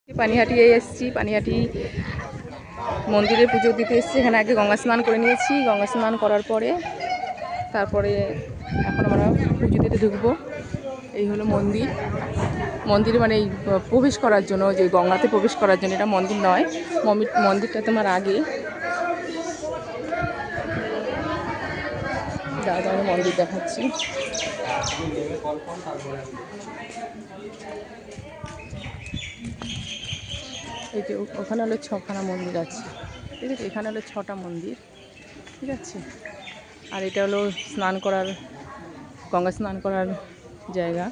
পানিহাটি এসেছি, পানিহাটি মন্দিরে পুজো দিতে এসেছি। এখানে আগে গঙ্গা স্নান করে নিয়েছি। গঙ্গা স্নান করার পরে তারপরে এখন আমরা পুজো দিতে ঢুকবো। এই হলো মন্দির। মন্দিরে মানে এই প্রবেশ করার জন্য, যে গঙ্গাতে প্রবেশ করার জন্য, এটা মন্দির নয়, মন্দিরটা তোমার আগে। দাদা আমি মন্দির দেখাচ্ছি। এই যে ওখানে হলো 6খানা মন্দির আছে, ঠিক আছে। এখানে হলো 6টা মন্দির, ঠিক আছে। আর এটা হলো স্নান করার, গঙ্গা স্নান করার জায়গা।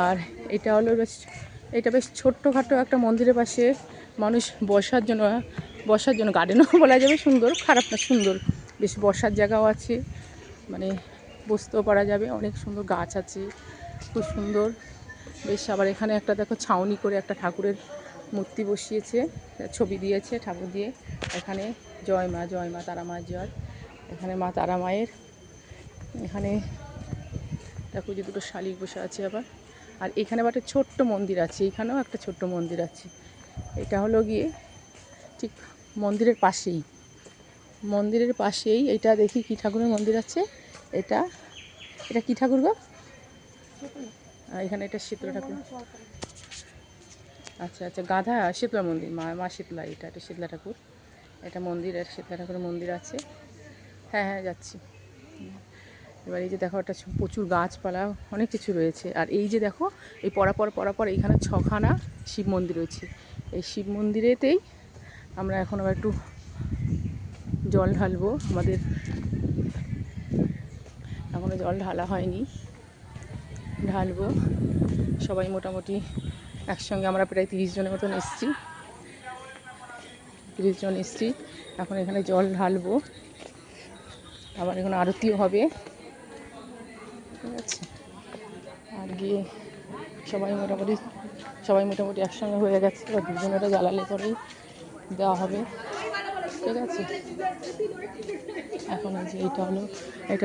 আর এটা হলো এটা বেশ ছোট্টখাটো একটা মন্দিরের পাশে মানুষ বসার জন্য গার্ডেনও বলা যাবে, সুন্দর, খারাপ না, সুন্দর, বেশ বসার জায়গাও আছে, মানে বসতেও পারা যাবে। অনেক সুন্দর গাছ আছে, খুব সুন্দর বেশ। আবার এখানে একটা দেখো ছাউনি করে একটা ঠাকুরের মূর্তি বসিয়েছে, ছবি দিয়েছে ঠাকুর দিয়ে। এখানে জয় মা, জয় মা তারা মায়ের জয়। এখানে মা তারা মায়ের, এখানে দেখো যে দুটো শালিক বসে আছে আবার। আর এখানে আবার একটা ছোট্ট মন্দির আছে, এখানেও একটা ছোট্ট মন্দির আছে। এটা হলো গিয়ে ঠিক মন্দিরের পাশেই এটা দেখি কি ঠাকুরের মন্দির আছে। এটা কি ঠাকুর গো? এখানে এটা শীতলা ঠাকুর। আচ্ছা আচ্ছা, গাধা শীতলা মন্দির, মা শীতলা, এটা শীতলা ঠাকুর। এটা মন্দির, আর শীতলা ঠাকুরের মন্দির আছে। হ্যাঁ হ্যাঁ যাচ্ছি। এবার এই যে দেখো একটা প্রচুর গাছপালা, অনেক কিছু রয়েছে। আর এই যে দেখো এই পরাপর এইখানে 6খানা শিব মন্দির রয়েছে। এই শিব মন্দিরেতেই আমরা এখন আবার একটু জল ঢালবো। আমাদের এখনও জল ঢালা হয়নি, ঢালবো। সবাই মোটামুটি একসঙ্গে আমরা প্রায় 30 জনের মতন এসেছি, 30 জন এসেছি। এখন এখানে জল ঢালবো, আবার এখন আরতিও হবে, ঠিক আছে। আর গিয়ে সবাই মোটামুটি একসঙ্গে হয়ে গেছে। এবার দুজনেরা জ্বালালে পরেই দেওয়া হবে, ঠিক আছে। এখন এই যে এটা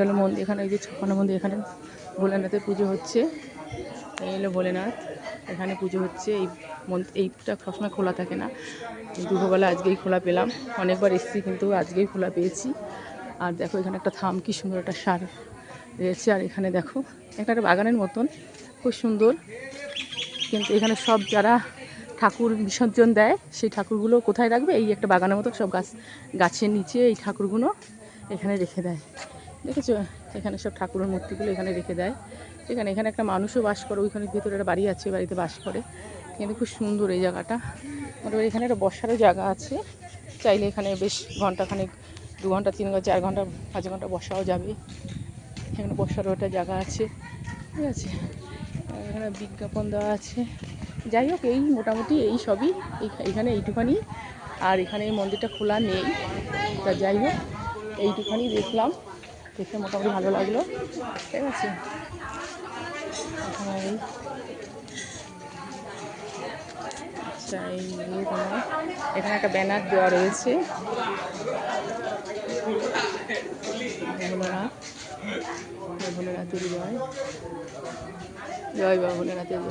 হলো মন্দির। এখানে এই যে 6খানা মন্দির, এখানে ভোলেনাথের পুজো হচ্ছে। এই হলো ভোলেনাথ, এখানে পুজো হচ্ছে। এইটা সবসময় খোলা থাকে না, দুপুরবেলা আজকেই খোলা পেলাম। অনেকবার এসেছি কিন্তু আজকেই খোলা পেয়েছি। আর দেখো এখানে একটা থাম, কি সুন্দর একটা সার রয়েছে। আর এখানে দেখো একটা বাগানের মতন, খুব সুন্দর। কিন্তু এখানে সব যারা ঠাকুর বিসর্জন দেয়, সেই ঠাকুরগুলো কোথায় রাখবে? এই একটা বাগানের মতো সব গাছের নিচে এই ঠাকুরগুলো এখানে রেখে দেয়, দেখেছো? এখানে সব ঠাকুরের মূর্তিগুলো এখানে রেখে দেয়। এখানে একটা মানুষও বাস করে, ওইখানে ভিতরে একটা বাড়ি আছে, বাড়িতে বাস করে। কিন্তু খুব সুন্দর এই জায়গাটা। মোটামুটি এখানে একটা বসারও জায়গা আছে, চাইলে এখানে বেশ ঘন্টাখানেক, 2 ঘন্টা 3 ঘন্টা 4 ঘন্টা 5 ঘন্টা বসাও যাবে। এখানে বসারও একটা জায়গা আছে, ঠিক আছে। এখানে বিজ্ঞাপন দেওয়া আছে। যাই হোক, এই মোটামুটি এই সবই, এখানে এইটুখানি। আর এখানে মন্দিরটা খোলা নেই, তা যাই হোক এইটুখানি দেখলাম, দেখে মোটামুটি ভালো লাগলো, ঠিক আছে। আচ্ছা, এই এখানে একটা ব্যানার দেওয়া রয়েছে, ভোলেনাথের জয়, জয় বাবা ভোলেনাথের জয়।